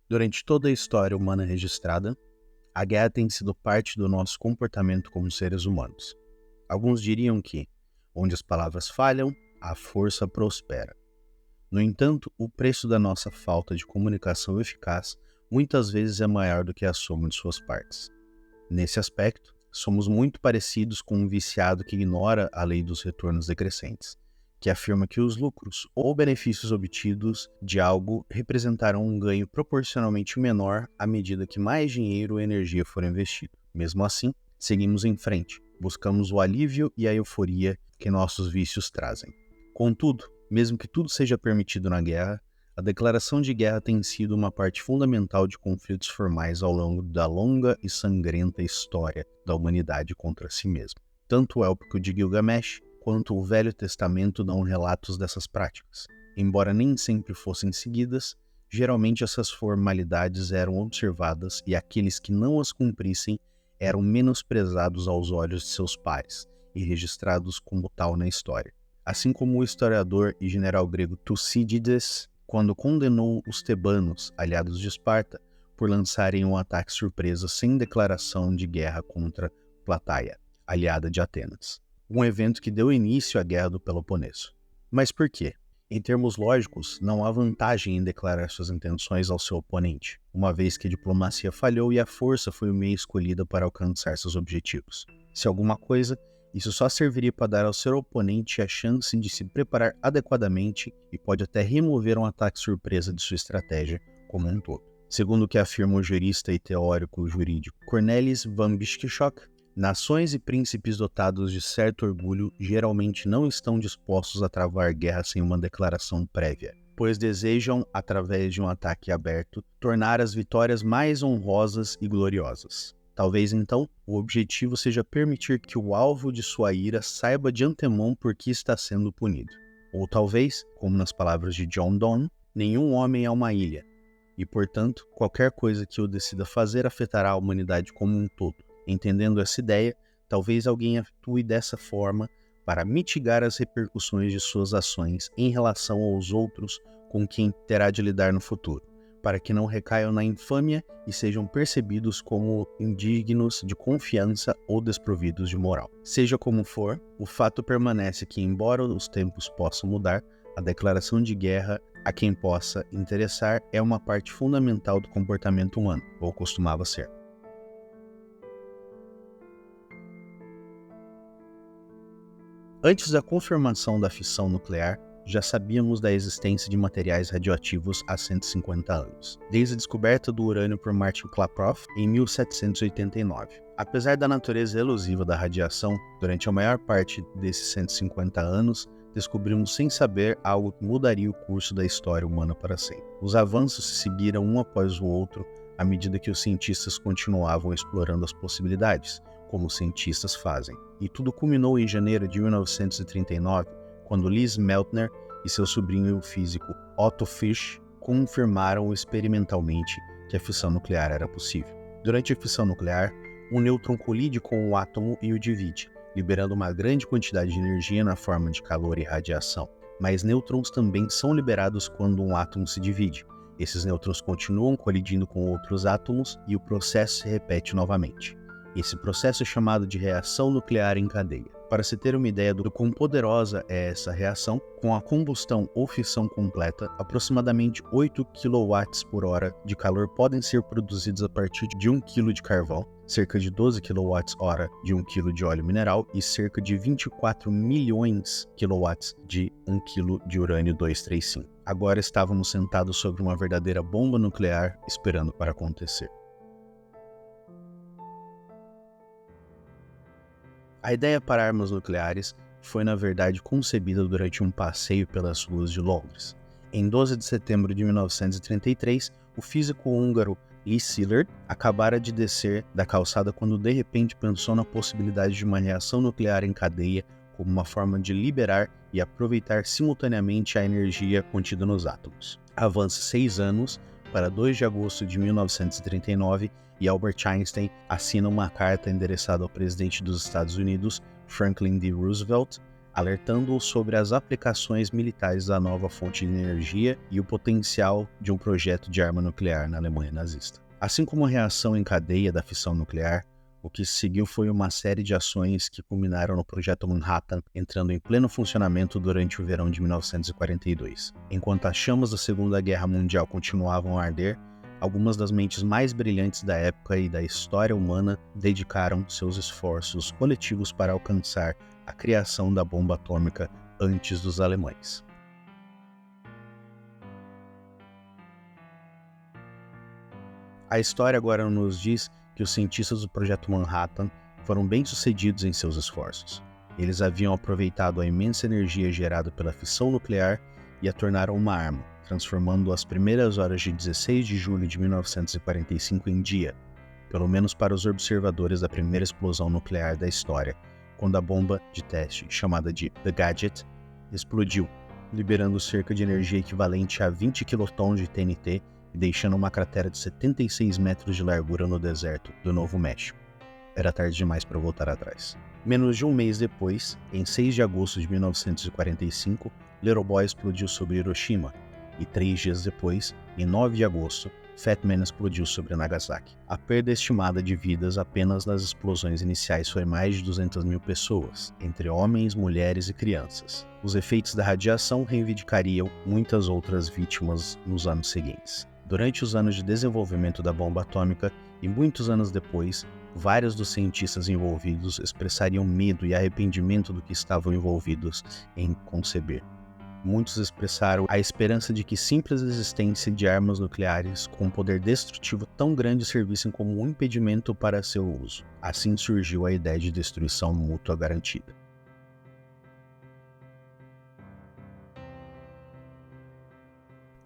Durante toda a história humana registrada, a guerra tem sido parte do nosso comportamento como seres humanos. Alguns diriam que, onde as palavras falham, a força prospera. No entanto, o preço da nossa falta de comunicação eficaz muitas vezes é maior do que a soma de suas partes. Nesse aspecto, somos muito parecidos com um viciado que ignora a lei dos retornos decrescentes, que afirma que os lucros ou benefícios obtidos de algo representarão um ganho proporcionalmente menor à medida que mais dinheiro ou energia for investido. Mesmo assim, seguimos em frente, buscamos o alívio e a euforia que nossos vícios trazem. Contudo, mesmo que tudo seja permitido na guerra, a declaração de guerra tem sido uma parte fundamental de conflitos formais ao longo da longa e sangrenta história da humanidade contra si mesma. Tanto o Épico de Gilgamesh quanto o Velho Testamento dão relatos dessas práticas. Embora nem sempre fossem seguidas, geralmente essas formalidades eram observadas e aqueles que não as cumprissem eram menosprezados aos olhos de seus pares e registrados como tal na história. Assim como o historiador e general grego Tucídides, quando condenou os tebanos, aliados de Esparta, por lançarem um ataque surpresa sem declaração de guerra contra Plataia, aliada de Atenas. Um evento que deu início à Guerra do Peloponeso. Mas por quê? Em termos lógicos, não há vantagem em declarar suas intenções ao seu oponente, uma vez que a diplomacia falhou e a força foi o meio escolhido para alcançar seus objetivos. Se alguma coisa, isso só serviria para dar ao seu oponente a chance de se preparar adequadamente e pode até remover um ataque surpresa de sua estratégia como um todo. Segundo o que afirma o jurista e teórico jurídico Cornelis van Bisschop, nações e príncipes dotados de certo orgulho geralmente não estão dispostos a travar guerra sem uma declaração prévia, pois desejam, através de um ataque aberto, tornar as vitórias mais honrosas e gloriosas. Talvez então, o objetivo seja permitir que o alvo de sua ira saiba de antemão por que está sendo punido. Ou talvez, como nas palavras de John Donne, nenhum homem é uma ilha, e portanto, qualquer coisa que o decida fazer afetará a humanidade como um todo. Entendendo essa ideia, talvez alguém atue dessa forma para mitigar as repercussões de suas ações em relação aos outros com quem terá de lidar no futuro, para que não recaiam na infâmia e sejam percebidos como indignos de confiança ou desprovidos de moral. Seja como for, o fato permanece que, embora os tempos possam mudar, a declaração de guerra a quem possa interessar é uma parte fundamental do comportamento humano, ou costumava ser. Antes da confirmação da fissão nuclear, já sabíamos da existência de materiais radioativos há 150 anos, desde a descoberta do urânio por Martin Klaproth em 1789. Apesar da natureza elusiva da radiação, durante a maior parte desses 150 anos, descobrimos sem saber algo que mudaria o curso da história humana para sempre. Os avanços se seguiram um após o outro à medida que os cientistas continuavam explorando as possibilidades, como os cientistas fazem. E tudo culminou em janeiro de 1939, quando Lise Meitner e seu sobrinho físico Otto Fisch confirmaram experimentalmente que a fissão nuclear era possível. Durante a fissão nuclear, um nêutron colide com o átomo e o divide, liberando uma grande quantidade de energia na forma de calor e radiação. Mas nêutrons também são liberados quando um átomo se divide. Esses nêutrons continuam colidindo com outros átomos e o processo se repete novamente. Esse processo é chamado de reação nuclear em cadeia. Para se ter uma ideia do quão poderosa é essa reação, com a combustão ou fissão completa, aproximadamente 8 kWh de calor podem ser produzidos a partir de 1 kg de carvão, cerca de 12 kWh de 1 kg de óleo mineral e cerca de 24 milhões kW de 1 kg de urânio 235. Agora estávamos sentados sobre uma verdadeira bomba nuclear esperando para acontecer. A ideia para armas nucleares foi, na verdade, concebida durante um passeio pelas ruas de Londres. Em 12 de setembro de 1933, o físico húngaro Lee Szilard acabara de descer da calçada quando de repente pensou na possibilidade de uma reação nuclear em cadeia como uma forma de liberar e aproveitar simultaneamente a energia contida nos átomos. Avança 6 anos para 2 de agosto de 1939 e Albert Einstein assina uma carta endereçada ao presidente dos Estados Unidos, Franklin D. Roosevelt, alertando-o sobre as aplicações militares da nova fonte de energia e o potencial de um projeto de arma nuclear na Alemanha nazista. Assim como a reação em cadeia da fissão nuclear, o que se seguiu foi uma série de ações que culminaram no Projeto Manhattan, entrando em pleno funcionamento durante o verão de 1942. Enquanto as chamas da Segunda Guerra Mundial continuavam a arder, algumas das mentes mais brilhantes da época e da história humana dedicaram seus esforços coletivos para alcançar a criação da bomba atômica antes dos alemães. A história agora nos diz que os cientistas do Projeto Manhattan foram bem-sucedidos em seus esforços. Eles haviam aproveitado a imensa energia gerada pela fissão nuclear e a tornaram uma arma, transformando as primeiras horas de 16 de julho de 1945 em dia, pelo menos para os observadores da primeira explosão nuclear da história, quando a bomba de teste, chamada de The Gadget, explodiu, liberando cerca de energia equivalente a 20 quilotons de TNT e deixando uma cratera de 76 metros de largura no deserto do Novo México. Era tarde demais para voltar atrás. Menos de um mês depois, em 6 de agosto de 1945, Little Boy explodiu sobre Hiroshima, e 3 dias depois, em 9 de agosto, Fat Man explodiu sobre Nagasaki. A perda estimada de vidas apenas nas explosões iniciais foi mais de 200 mil pessoas, entre homens, mulheres e crianças. Os efeitos da radiação reivindicariam muitas outras vítimas nos anos seguintes. Durante os anos de desenvolvimento da bomba atômica e muitos anos depois, vários dos cientistas envolvidos expressariam medo e arrependimento do que estavam envolvidos em conceber. Muitos expressaram a esperança de que simples existência de armas nucleares com um poder destrutivo tão grande servissem como um impedimento para seu uso. Assim surgiu a ideia de destruição mútua garantida.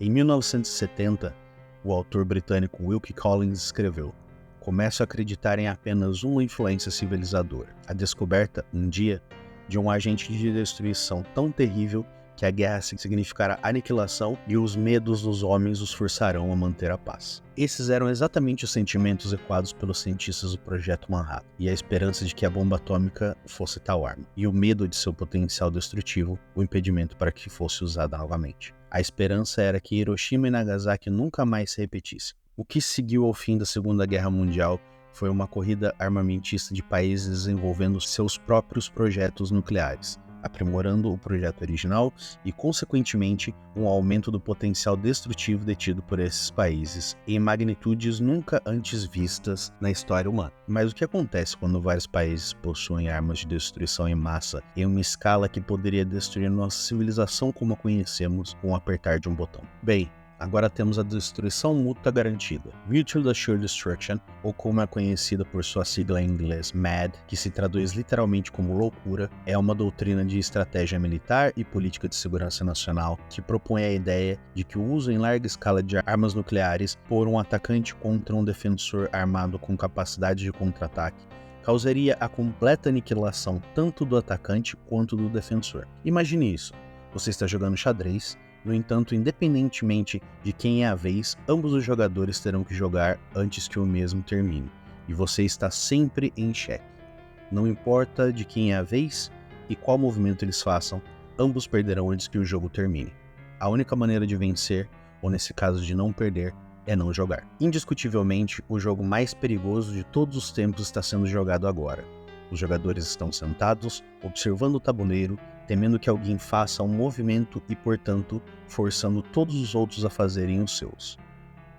Em 1970, o autor britânico Wilkie Collins escreveu: "Começo a acreditar em apenas uma influência civilizadora, a descoberta, um dia, de um agente de destruição tão terrível que a guerra significará aniquilação e os medos dos homens os forçarão a manter a paz." Esses eram exatamente os sentimentos ecoados pelos cientistas do Projeto Manhattan, e a esperança de que a bomba atômica fosse tal arma, e o medo de seu potencial destrutivo, o impedimento para que fosse usada novamente. A esperança era que Hiroshima e Nagasaki nunca mais se repetissem. O que seguiu ao fim da Segunda Guerra Mundial foi uma corrida armamentista de países desenvolvendo seus próprios projetos nucleares, aprimorando o projeto original e, consequentemente, um aumento do potencial destrutivo detido por esses países em magnitudes nunca antes vistas na história humana. Mas o que acontece quando vários países possuem armas de destruição em massa em uma escala que poderia destruir nossa civilização como a conhecemos com o apertar de um botão? Bem, agora temos a destruição mútua garantida. Mutual Assured Destruction, ou como é conhecida por sua sigla em inglês MAD, que se traduz literalmente como loucura, é uma doutrina de estratégia militar e política de segurança nacional que propõe a ideia de que o uso em larga escala de armas nucleares por um atacante contra um defensor armado com capacidade de contra-ataque causaria a completa aniquilação tanto do atacante quanto do defensor. Imagine isso: você está jogando xadrez. No entanto, independentemente de quem é a vez, ambos os jogadores terão que jogar antes que o mesmo termine, e você está sempre em xeque. Não importa de quem é a vez e qual movimento eles façam, ambos perderão antes que o jogo termine. A única maneira de vencer, ou nesse caso de não perder, é não jogar. Indiscutivelmente, o jogo mais perigoso de todos os tempos está sendo jogado agora. Os jogadores estão sentados, observando o tabuleiro, temendo que alguém faça um movimento e, portanto, forçando todos os outros a fazerem os seus.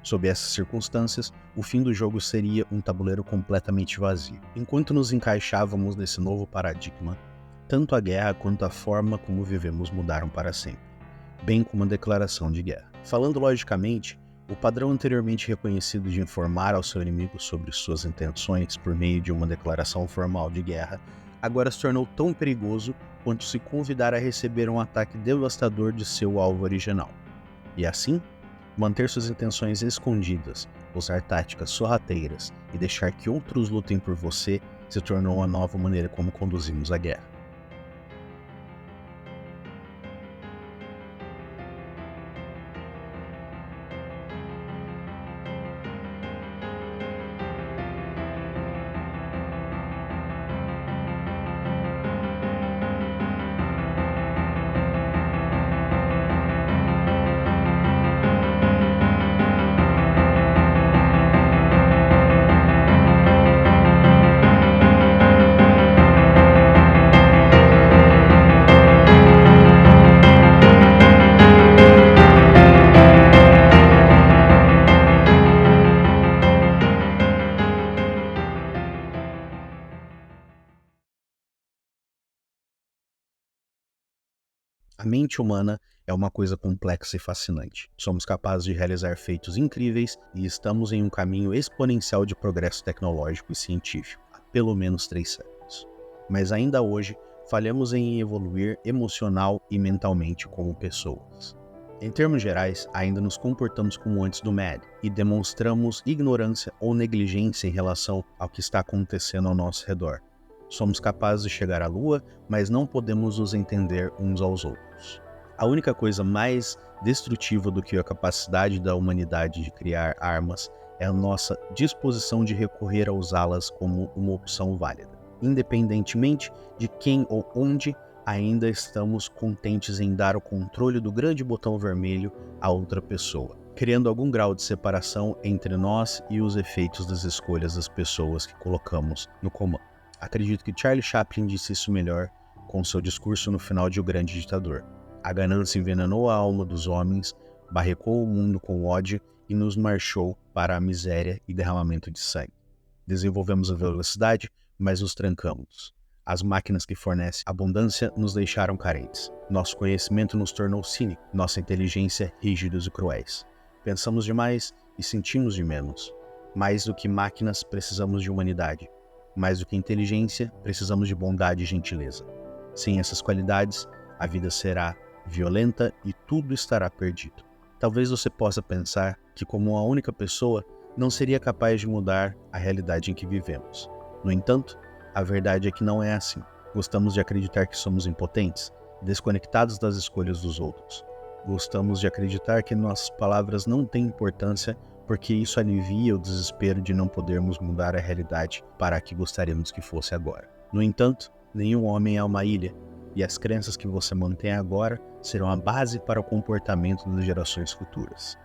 Sob essas circunstâncias, o fim do jogo seria um tabuleiro completamente vazio. Enquanto nos encaixávamos nesse novo paradigma, tanto a guerra quanto a forma como vivemos mudaram para sempre, bem como a declaração de guerra. Falando logicamente, o padrão anteriormente reconhecido de informar ao seu inimigo sobre suas intenções por meio de uma declaração formal de guerra agora se tornou tão perigoso quanto se convidar a receber um ataque devastador de seu alvo original. E assim, manter suas intenções escondidas, usar táticas sorrateiras e deixar que outros lutem por você se tornou a nova maneira como conduzimos a guerra. A mente humana é uma coisa complexa e fascinante. Somos capazes de realizar feitos incríveis e estamos em um caminho exponencial de progresso tecnológico e científico, há pelo menos 3 séculos. Mas ainda hoje, falhamos em evoluir emocional e mentalmente como pessoas. Em termos gerais, ainda nos comportamos como antes do MAD e demonstramos ignorância ou negligência em relação ao que está acontecendo ao nosso redor. Somos capazes de chegar à Lua, mas não podemos nos entender uns aos outros. A única coisa mais destrutiva do que a capacidade da humanidade de criar armas é a nossa disposição de recorrer a usá-las como uma opção válida, independentemente de quem ou onde ainda estamos contentes em dar o controle do grande botão vermelho a outra pessoa, criando algum grau de separação entre nós e os efeitos das escolhas das pessoas que colocamos no comando. Acredito que Charlie Chaplin disse isso melhor com seu discurso no final de O Grande Ditador. A ganância envenenou a alma dos homens, barricou o mundo com ódio e nos marchou para a miséria e derramamento de sangue. Desenvolvemos a velocidade, mas nos trancamos. As máquinas que fornecem abundância nos deixaram carentes. Nosso conhecimento nos tornou cínico, nossa inteligência rígidos e cruéis. Pensamos demais e sentimos de menos. Mais do que máquinas, precisamos de humanidade. Mais do que inteligência, precisamos de bondade e gentileza. Sem essas qualidades, a vida será violenta e tudo estará perdido. Talvez você possa pensar que, como a única pessoa, não seria capaz de mudar a realidade em que vivemos. No entanto, a verdade é que não é assim. Gostamos de acreditar que somos impotentes, desconectados das escolhas dos outros. Gostamos de acreditar que nossas palavras não têm importância porque isso alivia o desespero de não podermos mudar a realidade para a que gostaríamos que fosse agora. No entanto, nenhum homem é uma ilha, e as crenças que você mantém agora serão a base para o comportamento das gerações futuras.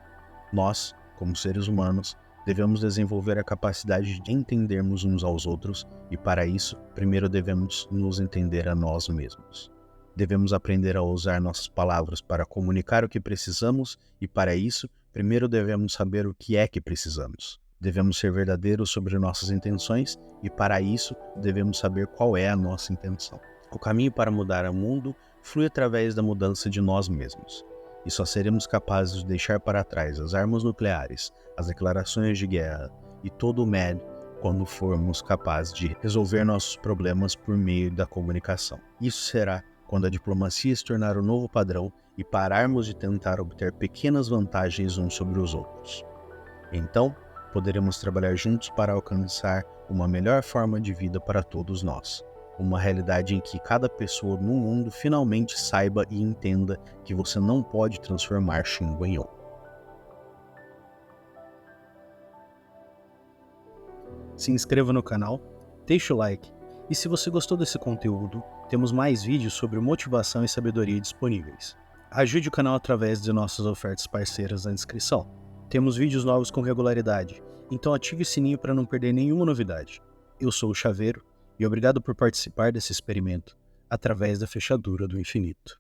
Nós, como seres humanos, devemos desenvolver a capacidade de entendermos uns aos outros e, para isso, primeiro devemos nos entender a nós mesmos. Devemos aprender a usar nossas palavras para comunicar o que precisamos e, para isso, primeiro devemos saber o que é que precisamos. Devemos ser verdadeiros sobre nossas intenções e, para isso, devemos saber qual é a nossa intenção. O caminho para mudar o mundo flui através da mudança de nós mesmos. E só seremos capazes de deixar para trás as armas nucleares, as declarações de guerra e todo o MAD quando formos capazes de resolver nossos problemas por meio da comunicação. Isso será quando a diplomacia se tornar o novo padrão e pararmos de tentar obter pequenas vantagens uns sobre os outros. Então, poderemos trabalhar juntos para alcançar uma melhor forma de vida para todos nós. Uma realidade em que cada pessoa no mundo finalmente saiba e entenda que você não pode transformar chumbo em ouro. Se inscreva no canal, deixe o like e se você gostou desse conteúdo, temos mais vídeos sobre motivação e sabedoria disponíveis. Ajude o canal através de nossas ofertas parceiras na descrição. Temos vídeos novos com regularidade, então ative o sininho para não perder nenhuma novidade. Eu sou o Chaveiro e obrigado por participar desse experimento através da fechadura do infinito.